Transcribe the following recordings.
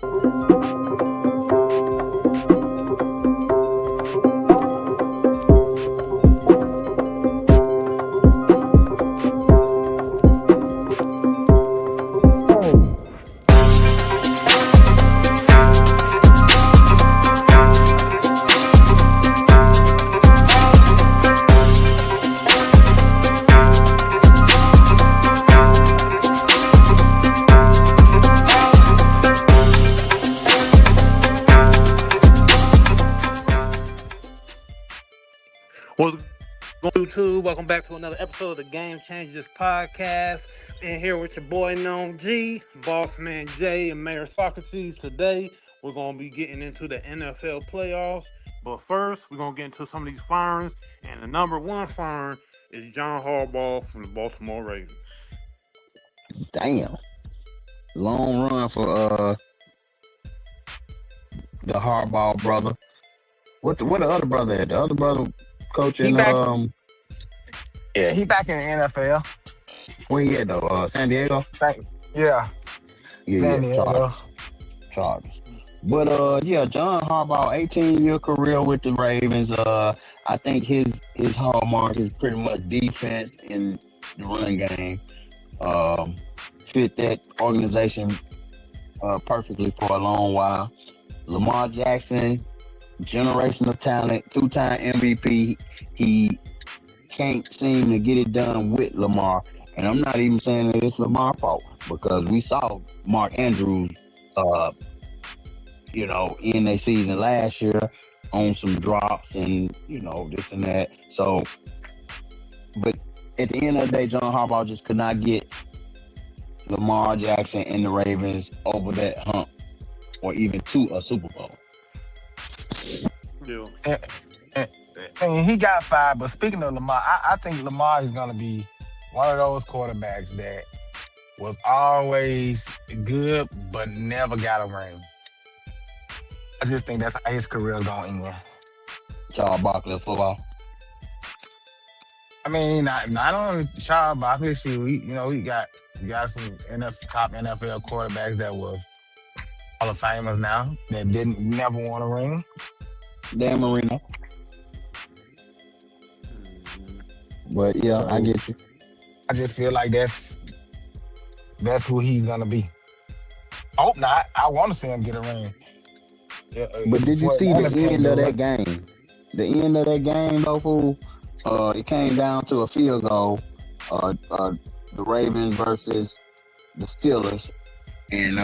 What's going on, YouTube? Welcome back to another episode of the Game Changers podcast. And here with your boy Known G, Boss Man J, and Mayor Socrates. Today, we're going to be getting into the NFL playoffs. But first, we're going to get into some of these firings. And the number one firing is John Harbaugh from the Baltimore Ravens. Damn. Long run for the Harbaugh brother. What the other brother had? The other brother coaching He back he back in the NFL. where he at though? San Diego? Yeah, San Diego. Chargers. But John Harbaugh, 18-year career with the Ravens. I think his hallmark is pretty much defense in the run game. Fit that organization perfectly for a long while. Lamar Jackson, generational talent, two-time MVP. He can't seem to get it done with Lamar. And I'm not even saying that it's Lamar's fault, because we saw Mark Andrews, in their season last year on some drops and, this and that. So, but at the end of the day, John Harbaugh just could not get Lamar Jackson and the Ravens over that hump or even to a Super Bowl. Yeah. And he got fired. But speaking of Lamar, I think Lamar is going to be one of those quarterbacks that was always good but never got a ring. I just think that's how his career is going to end. Charles Barkley football. I mean, not only Charles Barkley, we got some top NFL quarterbacks that was Hall of Famers now that never won a ring. Dan Marino. But yeah, so, I get you. I just feel like that's who he's gonna be. Hope not. I want to see him get a ring. Yeah, but did you see the end of that game? The end of that game, though, fool. It came down to a field goal. The Ravens versus the Steelers, and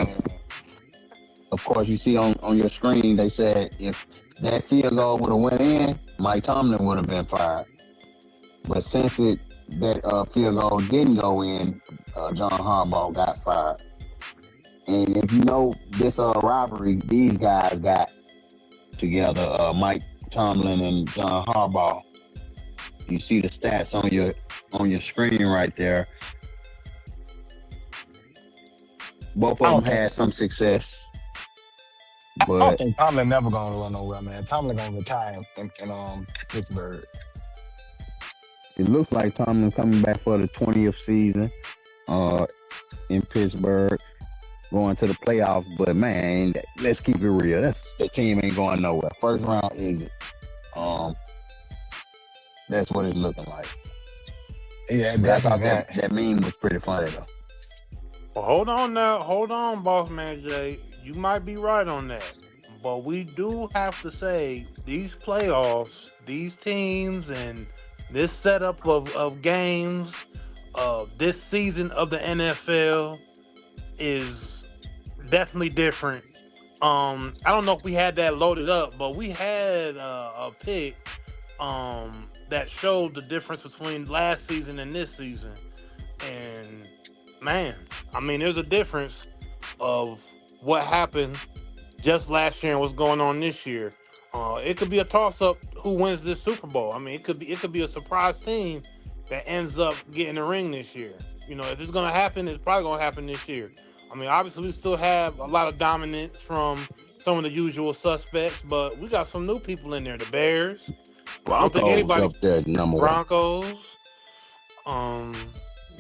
of course, you see on your screen they said if that field goal would have went in, Mike Tomlin would have been fired. But since that field goal didn't go in, John Harbaugh got fired. And if you know this rivalry these guys got together, Mike Tomlin and John Harbaugh, you see the stats on your screen right there. Both of them had some success. But I don't think Tomlin never gonna run nowhere, man. Tomlin gonna retire in Pittsburgh. It looks like Tomlin coming back for the 20th season in Pittsburgh, going to the playoffs. But man, let's keep it real. The team ain't going nowhere. First round exit. That's what it's looking like. Yeah, I thought that meme was pretty funny though. Well, hold on, Boss Man J. You might be right on that, but we do have to say these playoffs, these teams, and this setup of games, this season of the NFL is definitely different. I don't know if we had that loaded up, but we had a pick that showed the difference between last season and this season. And man, I mean, there's a difference of what happened just last year and what's going on this year. It could be a toss-up who wins this Super Bowl. I mean, it could be a surprise team that ends up getting the ring this year. If it's going to happen, it's probably going to happen this year. I mean, obviously, we still have a lot of dominance from some of the usual suspects, but we got some new people in there. The Bears. Broncos up there, number Broncos.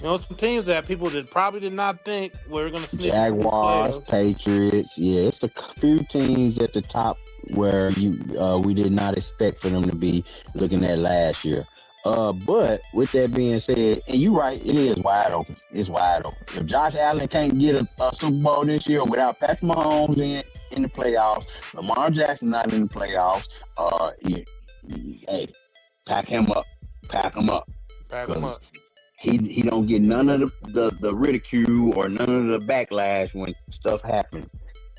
You know, some teams that people that probably did not think were going to sneak into the Jaguars, playoffs. Patriots. Yeah, it's a few teams at the top where we did not expect for them to be looking at last year. But with that being said, and you're right, it is wide open. It's wide open. If Josh Allen can't get a Super Bowl this year without Patrick Mahomes in the playoffs, Lamar Jackson not in the playoffs, hey, pack him up. Pack them up. He don't get none of the ridicule or none of the backlash when stuff happens.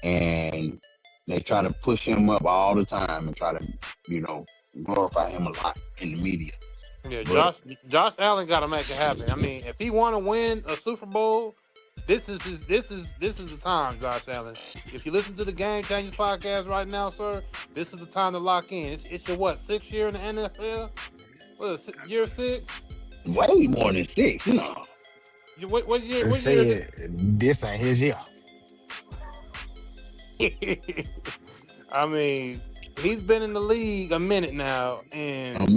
And they try to push him up all the time and try to, glorify him a lot in the media. Yeah, Josh Allen got to make it happen. I mean, if he want to win a Super Bowl, this is the time, Josh Allen. If you listen to the Game Changers podcast right now, sir, this is the time to lock in. It's your 6th year in the NFL? What is it, year 6? Way more than 6. No. What year? They said this ain't his year. I mean, he's been in the league a minute now, and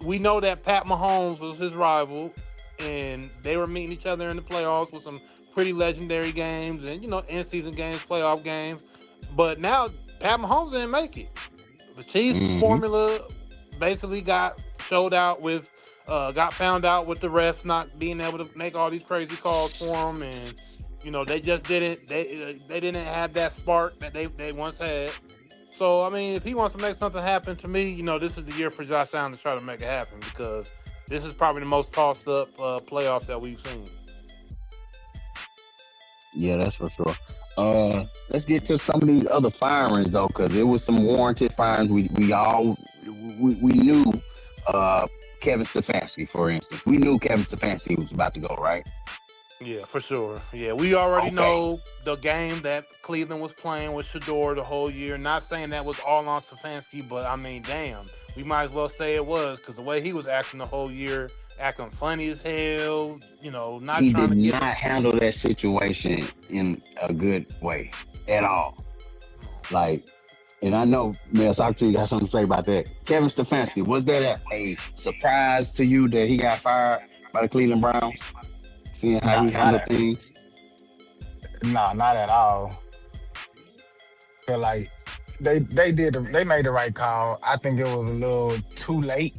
we know that Pat Mahomes was his rival, and they were meeting each other in the playoffs with some pretty legendary games and, in-season games, playoff games. But now Pat Mahomes didn't make it. The Chiefs formula basically got found out with the refs not being able to make all these crazy calls for him, and they just didn't. They didn't have that spark that they once had. So, I mean, if he wants to make something happen, to me, this is the year for Josh Allen to try to make it happen, because this is probably the most tossed-up playoffs that we've seen. Yeah, that's for sure. Let's get to some of these other firings, though, because it was some warranted firings. We knew Kevin Stefanski, for instance. We knew Kevin Stefanski was about to go, right? Yeah, for sure. Yeah, we already know the game that Cleveland was playing with Shedeur the whole year. Not saying that was all on Stefanski, but I mean, damn, we might as well say it was, because the way he was acting the whole year, acting funny as hell, not he trying to get... He did not handle that situation in a good way at all. And I know Mel Socrates got something to say about that. Kevin Stefanski, was that a surprise to you that he got fired by the Cleveland Browns? Seeing how he handled things? No, not at all. Feel like they made the right call. I think it was a little too late.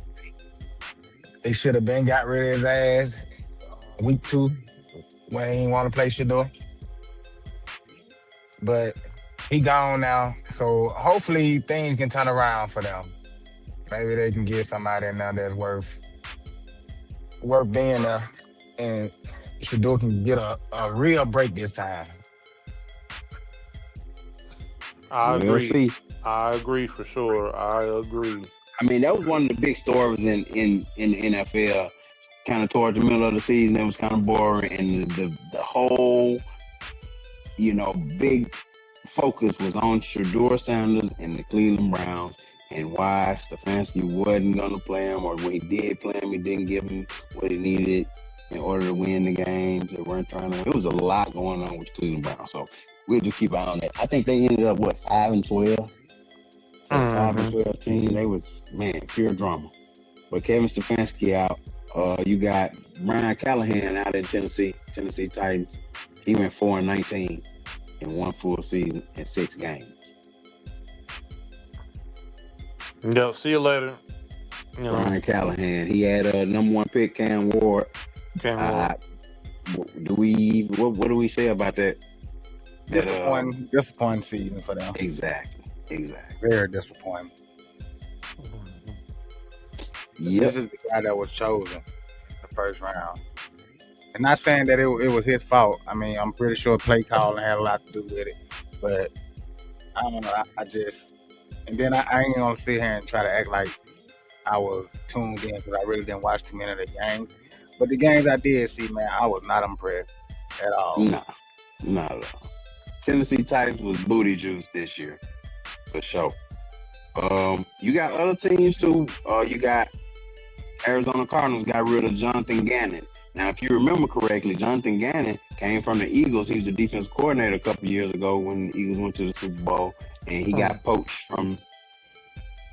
They should have got rid of his ass week 2 when he didn't want to play Shedeur. But he gone now, so hopefully things can turn around for them. Maybe they can get somebody in there that's worth being there, and Shedeur can get a real break this time. I agree. I agree for sure. I agree. I mean, that was one of the big stories in the NFL. Kind of towards the middle of the season, it was kind of boring, and the whole, big focus was on Shedeur Sanders and the Cleveland Browns, and why Stefanski wasn't going to play him, or when he did play him, he didn't give him what he needed in order to win the games. They weren't trying to. It was a lot going on with Cleveland Browns, so we'll just keep an eye on that. I think they ended up 5-12. 5-12 team. They was pure drama. But Kevin Stefanski out. You got Brian Callahan out in Tennessee Titans. He went 4-19 in one full season in 6 games. Yeah, see you later. Brian Callahan. He had a number 1 pick, Cam Ward. What do we say about that? Disappointing season for them. Exactly. Very disappointing. Yep. This is the guy that was chosen in the first round. And not saying that it was his fault. I mean, I'm pretty sure play calling had a lot to do with it. But I don't know. I just... And then I ain't going to sit here and try to act like I was tuned in, because I really didn't watch too many of the games. But the games I did see, man, I was not impressed at all. No, not at all. Tennessee Titans was booty juice this year, for sure. You got other teams too. You got Arizona Cardinals got rid of Jonathan Gannon. Now, if you remember correctly, Jonathan Gannon came from the Eagles. He was the defensive coordinator a couple years ago when the Eagles went to the Super Bowl, and he got poached from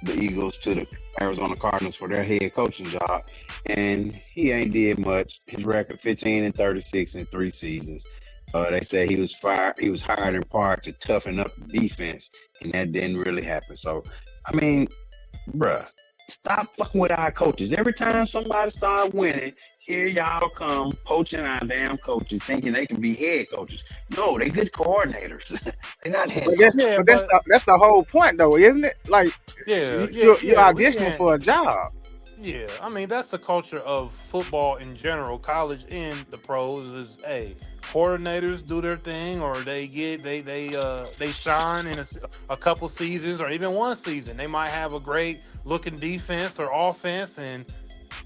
the Eagles to the Arizona Cardinals for their head coaching job, and he ain't did much. His record 15-36 in 3 seasons. They say he was fired. He was hired in part to toughen up the defense, and that didn't really happen. So, I mean, bruh, stop fucking with our coaches. Every time somebody start winning, here y'all come poaching our damn coaches, thinking they can be head coaches. No, they good coordinators. They're not head coaches. That's the whole point, though, isn't it? Like, you're auditioning for a job. Yeah, I mean that's the culture of football in general, college and the pros. Is coordinators do their thing, or they shine in a couple seasons, or even one season. They might have a great looking defense or offense, and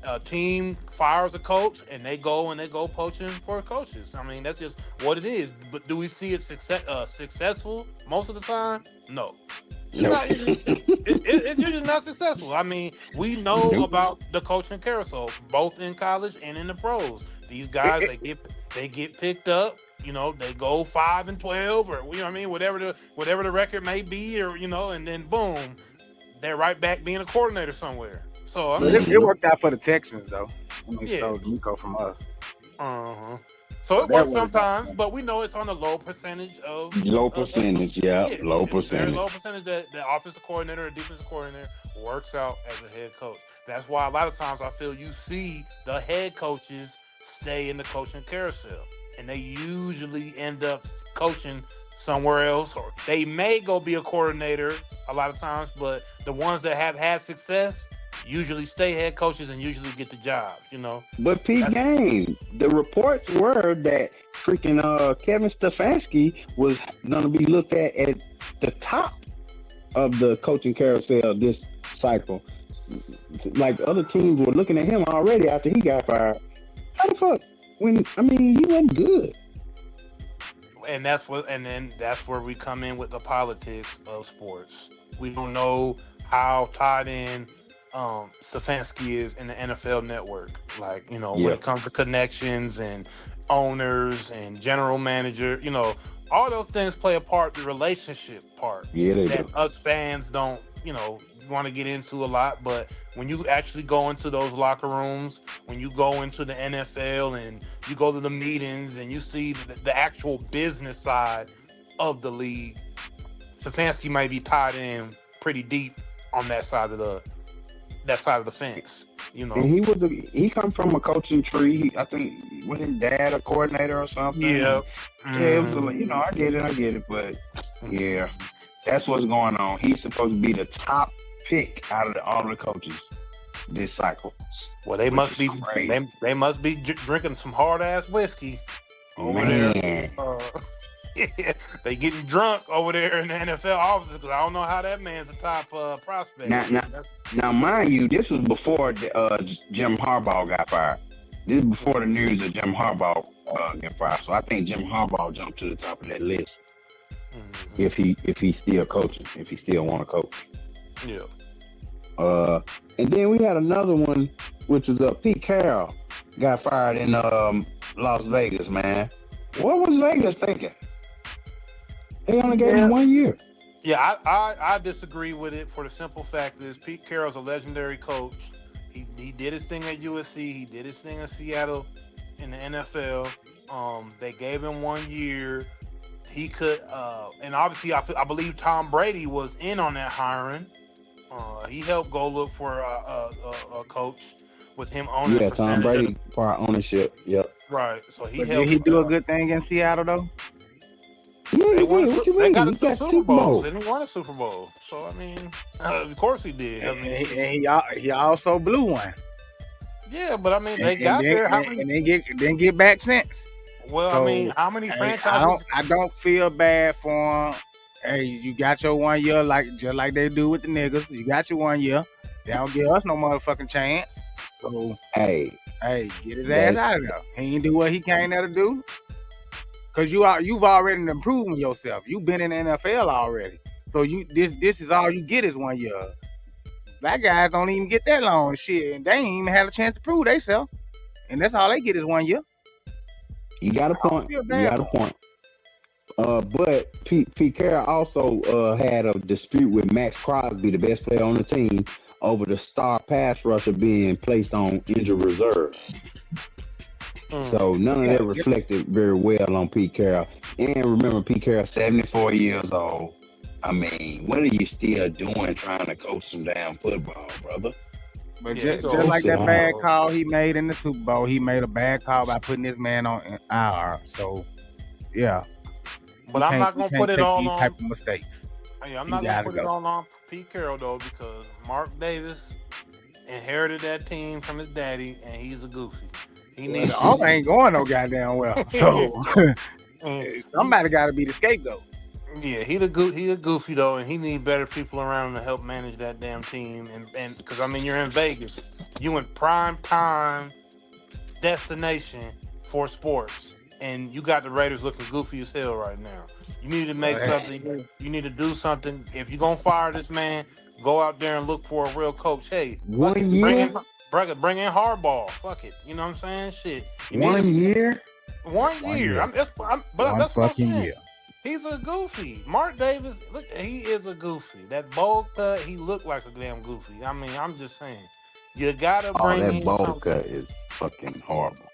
a team fires a coach, and they go poaching for coaches. I mean that's just what it is. But do we see it successful most of the time? No. It's usually not successful. I mean, we know about the coaching carousel, both in college and in the pros. These guys, they get picked up. You know, they go 5-12, or you know what I mean, whatever the record may be, or you know, and then boom, they're right back being a coordinator somewhere. So I mean, it worked out for the Texans though when they stole Nico from us. So it works sometimes, but we know it's on a low percentage of low percentage that the offensive coordinator or defensive coordinator works out as a head coach. That's why a lot of times I feel you see the head coaches stay in the coaching carousel, and they usually end up coaching somewhere else, or they may go be a coordinator a lot of times, but the ones that have had success usually stay head coaches and usually get the job, you know. But Pete Game, the reports were that freaking Kevin Stefanski was going to be looked at the top of the coaching carousel this cycle. Like other teams were looking at him already after he got fired. How the fuck? He wasn't good. And that's where we come in with the politics of sports. We don't know how tied in Stefanski is in the NFL network. Like, you know, when it comes to connections and owners and general manager, you know, all those things play a part, the relationship part that us fans don't, you know, want to get into a lot. But when you actually go into those locker rooms, when you go into the NFL and you go to the meetings and you see the actual business side of the league, Stefanski might be tied in pretty deep on that side of the fence, you know. And he come from a coaching tree. I think was his dad a coordinator or something. Yeah. It was I get it, but yeah, that's what's going on. He's supposed to be the top pick out of all the coaches this cycle. Well, they must be drinking some hard ass whiskey over there. They getting drunk over there in the NFL offices, because I don't know how that man's a top prospect. Now, mind you, this was before Jim Harbaugh got fired. This is before the news of Jim Harbaugh got fired. So I think Jim Harbaugh jumped to the top of that list. If he's still coaching, if he still want to coach. Yeah. And then we had another one, which was Pete Carroll got fired in Las Vegas. Man, what was Vegas thinking? They only gave him 1 year. Yeah, I disagree with it for the simple fact is Pete Carroll's a legendary coach. He did his thing at USC. He did his thing in Seattle in the NFL. They gave him 1 year. He could, and obviously I believe Tom Brady was in on that hiring. He helped go look for a coach with him owning. Yeah, Tom Brady for ownership. Yep. Right. So did he do a good thing in Seattle though? Yeah, they got two Super Bowls. They didn't won a Super Bowl. So I mean, of course he did. I mean, and he also blew one. Yeah, but I mean, they got there. And then get back since. Well, so, I mean, how many franchises? I don't feel bad for him. Hey, you got your 1 year, just like they do with the niggas. You got your 1 year. They don't give us no motherfucking chance. So hey, get his ass out of there. He ain't do what he came there to do. Cause you've already improved yourself. You've been in the NFL already. So this is all you get is 1 year. Black guys don't even get that long shit, and they ain't even had a chance to prove themselves. And that's all they get is 1 year. You got a point. But Pete Carroll also had a dispute with Max Crosby, the best player on the team, over the star pass rusher being placed on injured reserve. So none of that reflected very well on Pete Carroll. And remember, Pete Carroll, 74 years old. I mean, what are you still doing trying to coach some damn football, brother? But just like that bad call he made in the Super Bowl, he made a bad call by putting this man on IR. So, yeah. But I'm not going to put it all these on type of mistakes. Yeah, I'm not going to put it all on Pete Carroll, though, because Mark Davis inherited that team from his daddy, and he's a goofy. All ain't going no goddamn well. So somebody got to be the scapegoat. Yeah, he a goofy though, and he need better people around him to help manage that damn team. And because I mean, you're in Vegas, you in prime time destination for sports, and you got the Raiders looking goofy as hell right now. You need to make something. You need to do something. If you're gonna fire this man, go out there and look for a real coach. Hey, bring in Harbaugh. Fuck it. You know what I'm saying? Shit. 1 year. 1 year. That's fucking year. He's a goofy. Mark Davis, look, he is a goofy. That bowl cut, he looked like a damn goofy. I mean, I'm just saying. You gotta bring in that bowl cut is fucking horrible.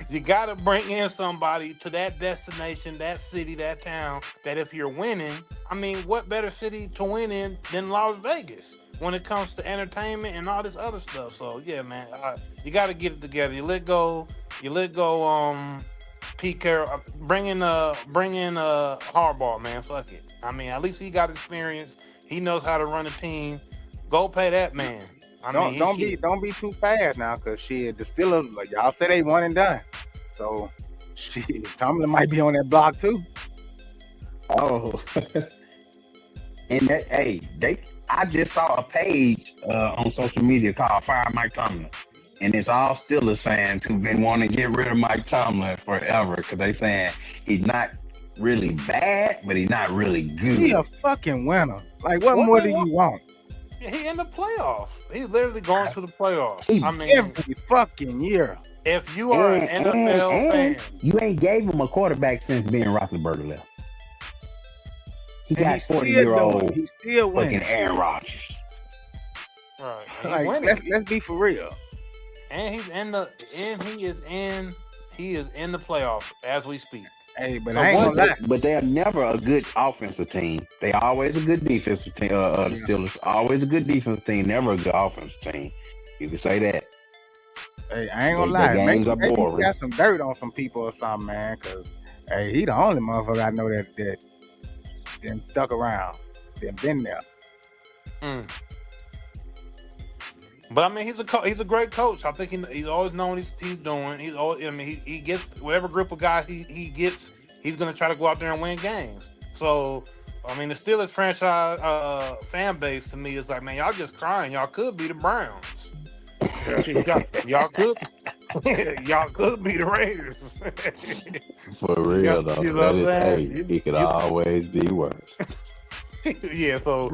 You gotta bring in somebody to that destination, that city, that town, that if you're winning, I mean, what better city to win in than Las Vegas when it comes to entertainment and all this other stuff. So yeah, man, you gotta get it together. You let go Pete Carroll, bring in Harbaugh, man. Fuck it. I mean, at least he got experience. He knows how to run a team. Go pay that man. Don't be too fast now, cause shit, the Steelers, like y'all said, they one and done. So shit, Tomlin might be on that block too. Oh, and I just saw a page on social media called Fire Mike Tomlin. And it's all Steelers fans who've been wanting to get rid of Mike Tomlin forever because they saying he's not really bad, but he's not really good. He a fucking winner. Like, what more do you want? He in the playoffs. He's literally going to the playoffs. I mean, every fucking year. If you are an NFL fan, you ain't gave him a quarterback since Ben Roethlisberger left. He got 40-year-old. He's still winning. Fucking Aaron Rodgers. Right. Like, let's be for real. And he is in the playoffs as we speak. Hey, but I ain't gonna lie. But they are never a good offensive team. They are always a good defensive team. The Steelers always a good defensive team, never a good offensive team. You can say that. Hey, I ain't gonna lie. Maybe he got some dirt on some people or something, man. Cause hey, he the only motherfucker I know that them stuck around, them been there. But I mean, he's a great coach. I think he's always known what he's doing. He's always, I mean, he gets whatever group of guys he gets, he's gonna try to go out there and win games. So, I mean, the Steelers franchise fan base to me is like, man, y'all just crying. Y'all could be the Browns. y'all could be the Raiders. For real though, you know what I'm saying? It could always be worse. Yeah, so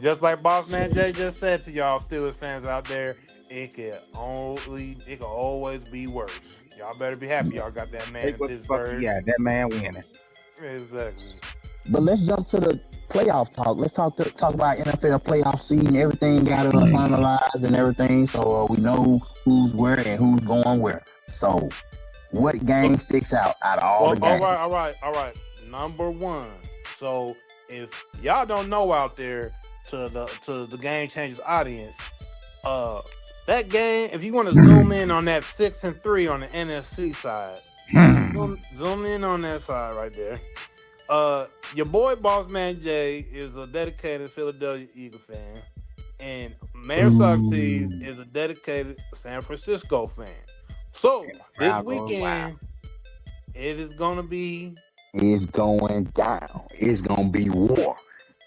just like Boss Man Jay just said to y'all Steelers fans out there, it could always be worse. Y'all better be happy y'all got that man in Pittsburgh. Yeah, that man winning. Exactly. But let's jump to the playoff talk. Let's talk about NFL playoff season. Everything got finalized and everything, so we know who's where and who's going where. So, what game sticks out of all the games? All right. Number one. So, if y'all don't know out there to the Game Changers audience, that game, if you want to zoom in on that 6-3 on the NFC side, zoom in on that side right there. Your boy Boss Man Jay is a dedicated Philadelphia Eagle fan, and Mayor Socrates is a dedicated San Francisco fan. So this weekend, it is gonna be. It's going down. It's gonna be war.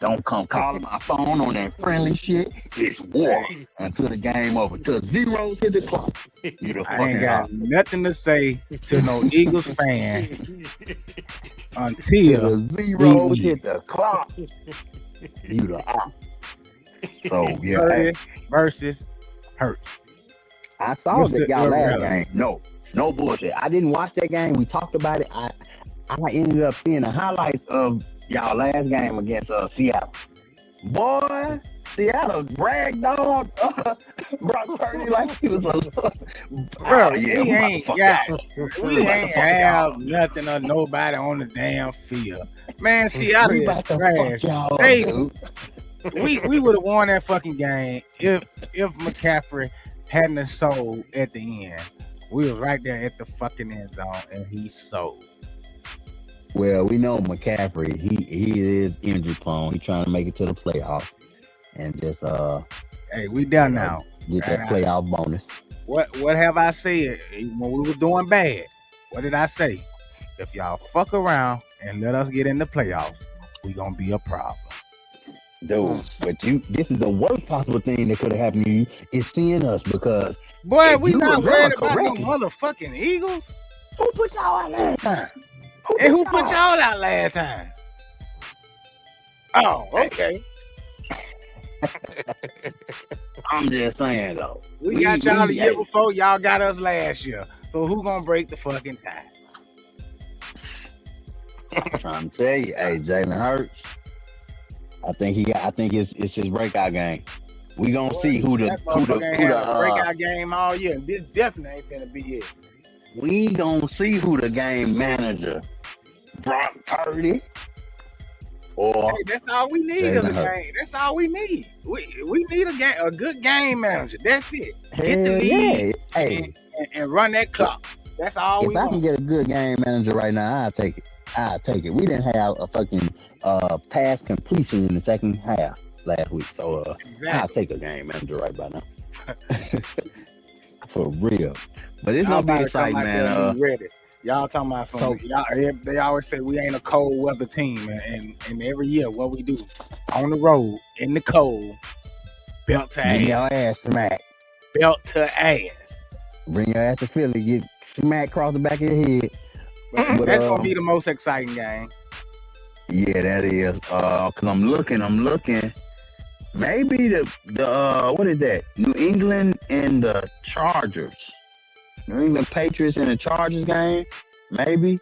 Don't come calling my phone on that friendly shit. It's war until the game over. Till zeros hit the clock. I ain't got nothing to say to no Eagles fan until the zeros hit the clock. You the out. So yeah. Versus Hurts. I saw that y'all last game. No bullshit. I didn't watch that game. We talked about it. I ended up seeing the highlights of y'all last game against Seattle. Boy, Seattle brag dog Brock Purdy like he was a bro. We ain't have nothing or nobody on the damn field. Man, Seattle is trash. We would have won that fucking game if McCaffrey hadn't sold at the end. We was right there at the fucking end zone and he sold. Well, we know McCaffrey, he is injury prone. He's trying to make it to the playoffs. And just hey, we done now. Get that playoff bonus. What have I said when we were doing bad? What did I say? If y'all fuck around and let us get in the playoffs, we gonna be a problem. Dude, but this is the worst possible thing that could have happened to you is seeing us because boy, we not worried about no motherfucking Eagles. Who put y'all out last time? Who put y'all out last time? Oh, okay. I'm just saying though. We got y'all the year before, y'all got us last year. So who gonna break the fucking tie? I'm trying to tell you, hey, Jalen Hurts. I think it's his breakout game. We gonna see who the breakout game all year. This definitely ain't finna be it. We gonna see who the game manager, Brock Purdy, or hey, that's all we need is a game. That's all we need. We need a good game manager. That's it. Get the lead and run that clock. That's all we want. If I can get a good game manager right now, I'll take it. We didn't have a fucking pass completion in the second half last week, so exactly. I'll take a game manager right by now. For real. But it's gonna be exciting, man. Y'all talking about something. They always say we ain't a cold weather team, and every year what we do on the road in the cold, belt to ass. Your ass smacked. Belt to ass. Bring your ass to Philly, get smacked across the back of your head. But that's gonna be the most exciting game. Yeah, that is. Cause I'm looking. Maybe the what is that? New England and the Chargers. New England Patriots and the Chargers game. Maybe.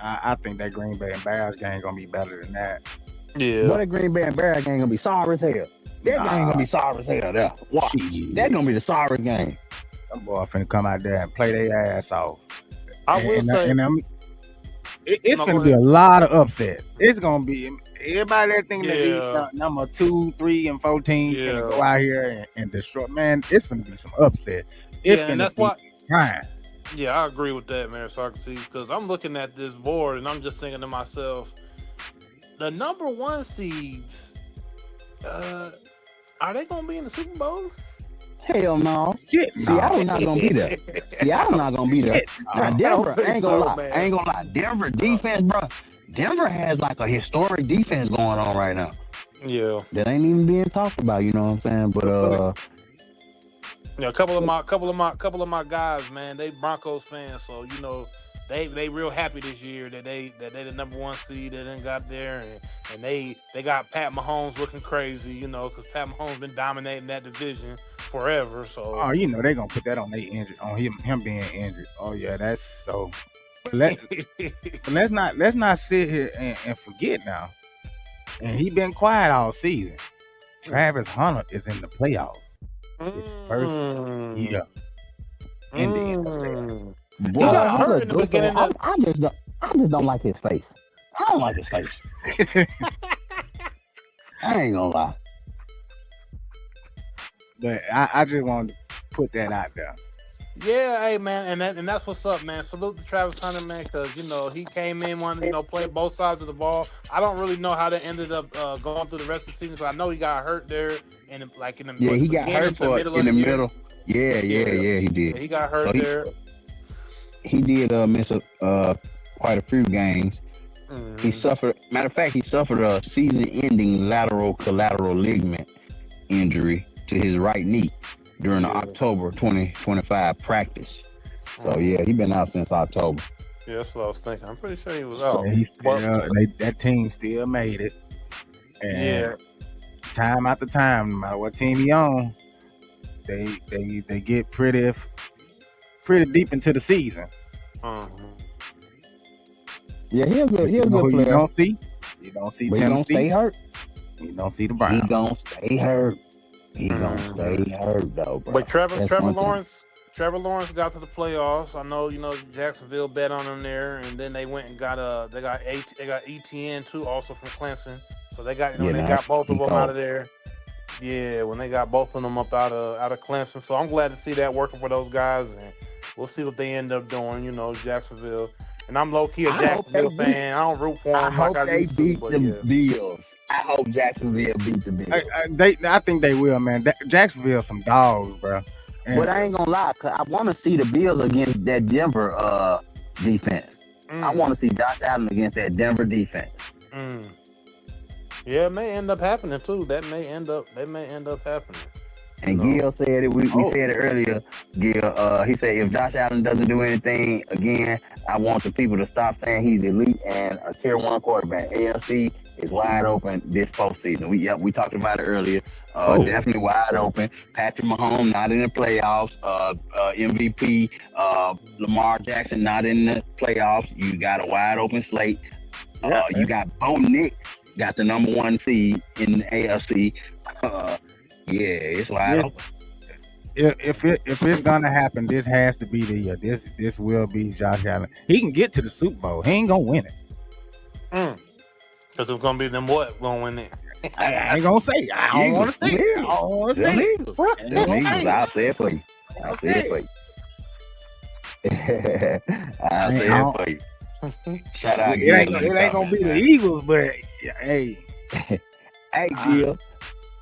I think that Green Bay and Bears game gonna be better than that. Yeah. But that Green Bay and Bears game gonna be sorry as hell. That game gonna be sorry as hell. There. Watch. That's gonna be the sorry game. Them boys finna come out there and play their ass off. It's gonna be a lot of upsets. It's gonna be everybody that think that number 2, 3, and 14 finna go out here and destroy. Man, it's gonna be some upset. And that's why. Yeah, I agree with that, man. So I can see because I'm looking at this board and I'm just thinking to myself, the number 1 seeds, are they gonna be in the Super Bowl? Hell no. Seattle not gonna be there. Seattle not gonna be there. Now Denver, I ain't gonna lie. Denver defense, bro. Denver has like a historic defense going on right now. Yeah. That ain't even being talked about, you know what I'm saying? But a couple of my guys, man, they Broncos fans, so you know they real happy this year that they the number 1 seed that then got there and they got Pat Mahomes looking crazy, you know, because Pat Mahomes been dominating that division forever. So you know they gonna put that on they injured on him being injured. Oh yeah, that's so. Let's not sit here and forget now. And he been quiet all season. Travis Hunter is in the playoffs. His first year in the NFL. He got hurt in the beginning. I just don't like his face. I don't like his face. I ain't gonna lie. But I just wanted to put that out there. Yeah, hey man, and that's what's up, man. Salute to Travis Hunter, man, because you know he came in wanting to play both sides of the ball. I don't really know how that ended up going through the rest of the season, but I know he got hurt there in the he got hurt in the middle. Yeah, he did. He got hurt there. He did miss quite a few games. Mm-hmm. He suffered a season-ending lateral collateral ligament injury to his right knee during the October 2025 practice. So yeah, he been out since October. Yeah, that's what I was thinking. I'm pretty sure he was out. That team still made it. And time after time, no matter what team he on, they get pretty deep into the season. Yeah, he's a good You know who player. you don't see? You don't see But he gonna Tennessee. stay hurt. You don't see the Browns. He gonna stay hurt. He gonna stay hurt though, bro. But Trevor That's one thing. Lawrence got to the playoffs. I know, Jacksonville bet on him there, and then they went and got ETN too, also from Clemson. So they got Yeah, they man, got both of he them cold. out of there. Yeah, when they got both of them up out of Clemson. So I'm glad to see that working for those guys, and we'll see what they end up doing. Jacksonville. And I'm low key a Jacksonville fan. I don't root for them. I hope they beat the yeah. Bills. I hope Jacksonville beat the Bills. I think they will, man. Jacksonville some dogs, bro. But I ain't gonna lie, cause I want to see the Bills against that Denver defense. I want to see Josh Allen against that Denver defense. Yeah, it may end up happening too. That may end up happening. And Gil said it. We said it earlier. Gil, he said if Josh Allen doesn't do anything again, I want the people to stop saying he's elite and a tier 1 quarterback. AFC is wide open this postseason. We talked about it earlier. Definitely wide open. Patrick Mahomes not in the playoffs. MVP Lamar Jackson not in the playoffs. You got a wide open slate. You got Bo Nix, got the number 1 seed in the AFC. Yeah, it's wide open. If it's gonna happen, this has to be the year. This will be Josh Allen. He can get to the Super Bowl. He ain't gonna win it. Because it's gonna be them what gonna win it. I ain't gonna say. I don't want to say. I don't want to say. I'll say it for you. I'll say it for you. Shout out. It ain't gonna be the Eagles, but hey. Hey, Gil.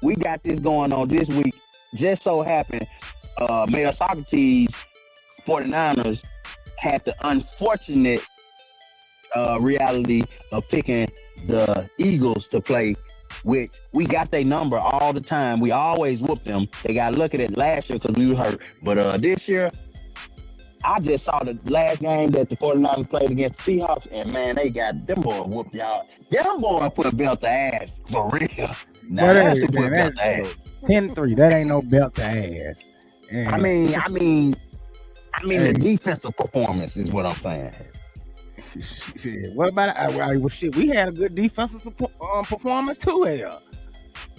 We got this going on this week. Just so happened, Mayor Socrates 49ers had the unfortunate reality of picking the Eagles to play, which we got their number all the time. We always whoop them. They got lucky at last year because we were hurt. But this year, I just saw the last game that the 49ers played against the Seahawks, and man, they got them boys whooped y'all. Them boys put a belt to ass for real. Now that's 10-3. That ain't no belt to ass. And I mean, the defensive performance is what I'm saying. Shit, what about it? Well, shit, we had a good defensive performance too here.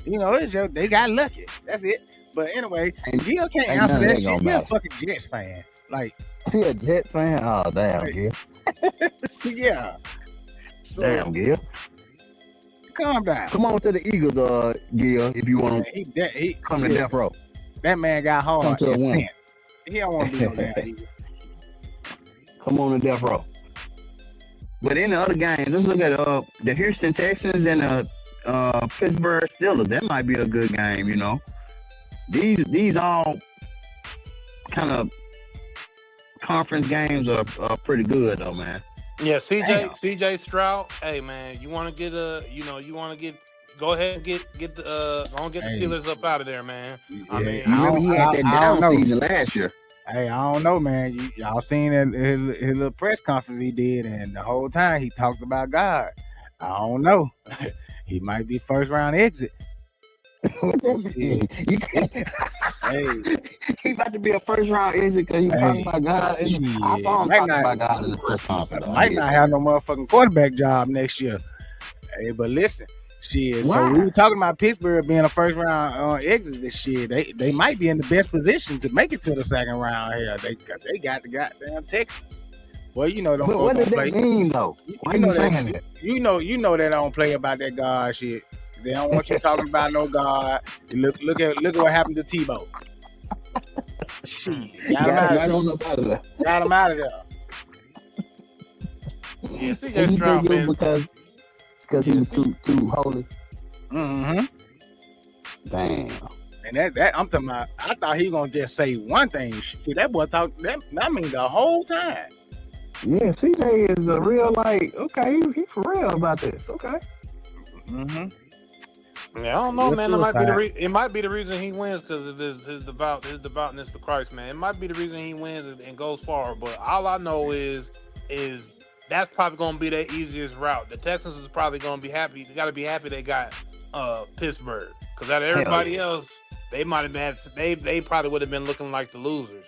It's just they got lucky. That's it. But anyway, Gil can't answer that shit. You're a fucking Jets fan. Like, he a Jets fan? Oh, damn, Gil. Yeah. So, damn, Gil. Calm down. Come on to the Eagles, Gil, if you want to come to death row. That man got hard. Come to a win. He don't want to be no damn Eagle. Come on to death row. But in the other games, let's look at the Houston Texans and the Pittsburgh Steelers. That might be a good game, These all kind of conference games are pretty good though, man. Yeah, CJ Stroud. Hey man, you want to get go ahead and get the Steelers up out of there, man. I mean, remember he had that down season last year. Hey, I don't know, man. Y'all seen his little press conference he did, and the whole time he talked about God. I don't know. He might be first round exit. What that mean? He about to be a first round exit because he talking about God. I saw him talking about God in the press conference. Might not have no motherfucking quarterback job next year. Hey, but listen, shit. Why? So we were talking about Pittsburgh being a first round exit this year. They might be in the best position to make it to the second round here. They got the goddamn Texans. Well, them. But what does that mean though? Why you saying that? You know they don't play about that God shit. They don't want you talking about no God. Look at what happened to Tebow. Shit, got him out of there. Yeah, CJ Stroud, man. Because he was too holy. Mm-hmm. Damn. And that I'm talking about. I thought he was gonna just say one thing. Shit, that boy talk. I mean the whole time. Yeah, CJ is a real okay. He for real about this. Okay. Mm-hmm. Yeah, I don't know, man. It might be the reason he wins because of his devoutness to Christ, man. It might be the reason he wins and goes far. But all I know is that's probably going to be their easiest route. The Texans is probably going to be happy. They got to be happy they got Pittsburgh because out of everybody else, they might have been. They probably would have been looking like the losers.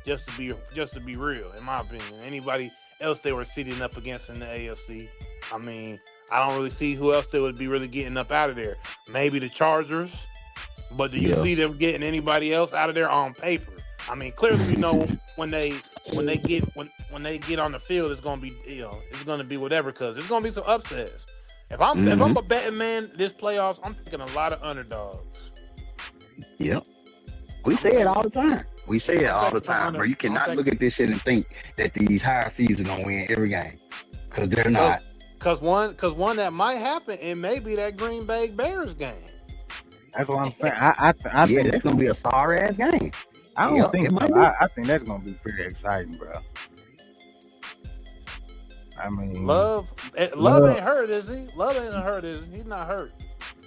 Just to be real, in my opinion. else they were seating up against in the AFC. I mean, I don't really see who else they would be really getting up out of there. Maybe the Chargers, but do you see them getting anybody else out of there on paper? I mean, clearly we know when they get on the field, it's gonna be it's gonna be whatever, because it's gonna be some upsets. If I'm a betting man this playoffs, I'm taking a lot of underdogs. Yep. We say it all the time. Bro. You cannot look at this shit and think that these higher seeds are gonna win every game, because they're not. Because one that might happen, it may be that Green Bay Bears game. That's what I'm saying. I think that's gonna be a sorry ass game. I don't think so. I think that's gonna be pretty exciting, bro. I mean, Love ain't hurt, is he? Love ain't hurt, is he? He's not hurt.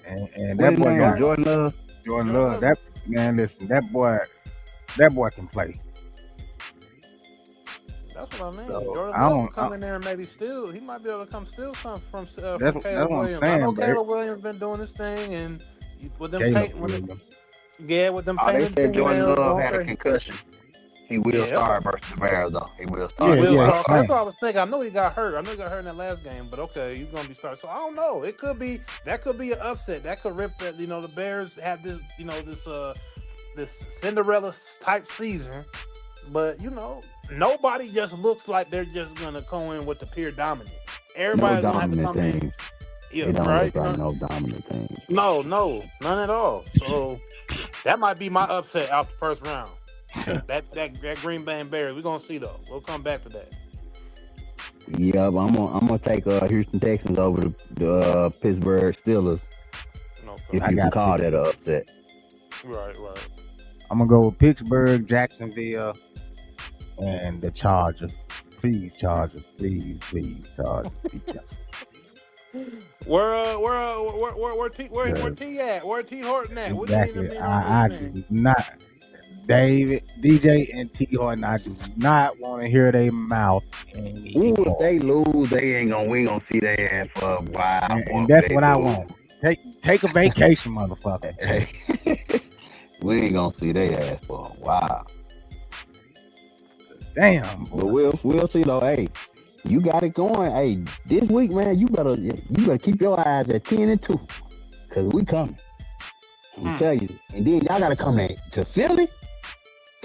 And that boy got Jordan Love. That man, listen, that boy can play. That's what I mean. So, Jordan Love come in there and maybe steal. He might be able to come steal something from Caleb what Williams. I'm saying, I know bro. Caleb Williams been doing this thing, and with them with them they said Jordan Love had a concussion. He will start versus the Bears, though. He will start. That's what I was thinking. I know he got hurt. In that last game, but okay, he's gonna be starting. So I don't know. That could be an upset. That could rip that. The Bears have this, this Cinderella type season, but nobody just looks like they're just gonna go in with the pure dominance. Everybody's gonna have to come in. Yeah, it don't look like no dominant team. No, none at all. So that might be my upset out the first round. that Green Bay Bears. We're gonna see though. We'll come back to that. Yeah, but I'm gonna take Houston Texans over the Pittsburgh Steelers. If you can call that an upset. Right. I'm gonna go with Pittsburgh, Jacksonville, and the Chargers. Please, Chargers. Please, Chargers. Where T at? Where T Horton at? Exactly. I do not. David, DJ, and T Horton, I do not want to hear their mouth anymore. If they lose, we ain't gonna see their ass for a while. And that's what I want. Take a vacation, motherfucker. We ain't gonna see their ass for a while. Damn. But we'll see though. Hey, you got it going. Hey, this week, man, you better keep your eyes at 10-2, cause we coming. I tell you. And then y'all gotta come to Philly.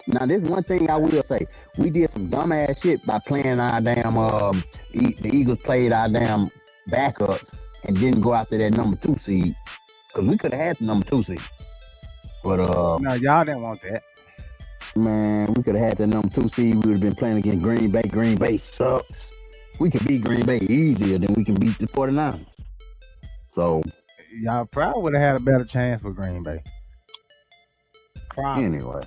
Now, this is one thing I will say. We did some dumbass shit by playing our damn the Eagles played our damn backups and didn't go after that number 2 seed, cause we could have had the number 2 seed. But no, y'all didn't want that. Man, we could have had that number 2 seed. We would have been playing against Green Bay. Green Bay sucks. We can beat Green Bay easier than we can beat the 49ers. So y'all probably would have had a better chance with Green Bay. Probably. Anyway.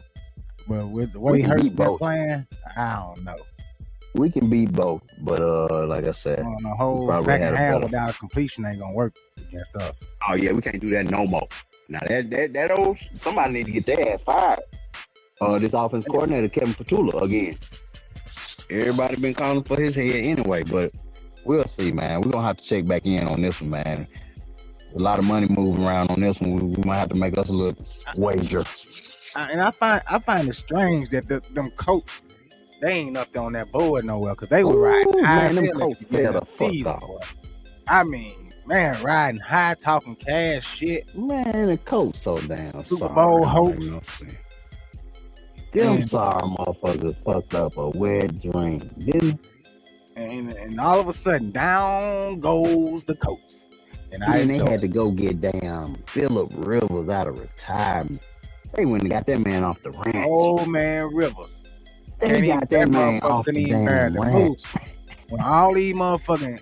But with the way Hurts been playing, I don't know. We can beat both, but like I said, on the whole second half without a completion ain't gonna work against us. Oh yeah, we can't do that no more. Now that old somebody need to get their ass fired. This offense coordinator Kevin Petula again. Everybody been calling for his head anyway, but we'll see, man. We're gonna have to check back in on this one, man. There's a lot of money moving around on this one. We might have to make us a little wager. And I find it strange that them Colts, they ain't up there on that board nowhere, because they were riding high. Man, them Colts fell the fuck off. I mean, man, riding high, talking cash shit. Man, the Colts so damn Super Bowl hopes. Them sorry motherfuckers fucked up a wet dream, didn't they? And all of a sudden, down goes the Colts. And they had to go get damn Phillip Rivers out of retirement. They went and got that man off the ranch. Oh man, Rivers. They got that man off the damn ranch. When all these motherfucking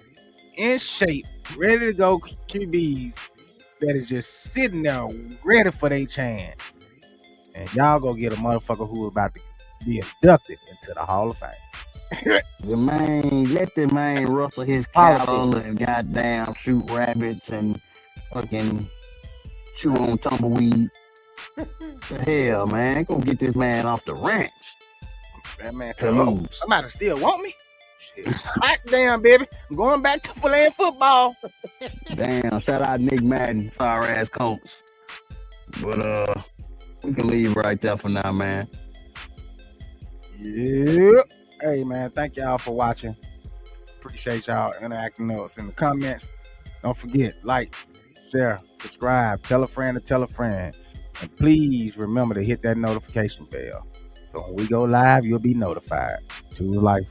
in shape, ready to go QBs that is just sitting there ready for their chance. And y'all go get a motherfucker who is about to be inducted into the Hall of Fame. Let the man rustle his cattle and goddamn shoot rabbits and fucking chew on tumbleweed. The hell, man. Go get this man off the ranch. That man to lose. Somebody still want me? Shit. Hot damn, baby. I'm going back to playing football. Damn, shout out Nick Madden. Sorry ass Colts. But we can leave right there for now, man. Yep. Hey man, thank y'all for watching. Appreciate y'all interacting with us in the comments. Don't forget, like, share, subscribe, tell a friend to tell a friend. And please remember to hit that notification bell. So when we go live, you'll be notified. Choose life.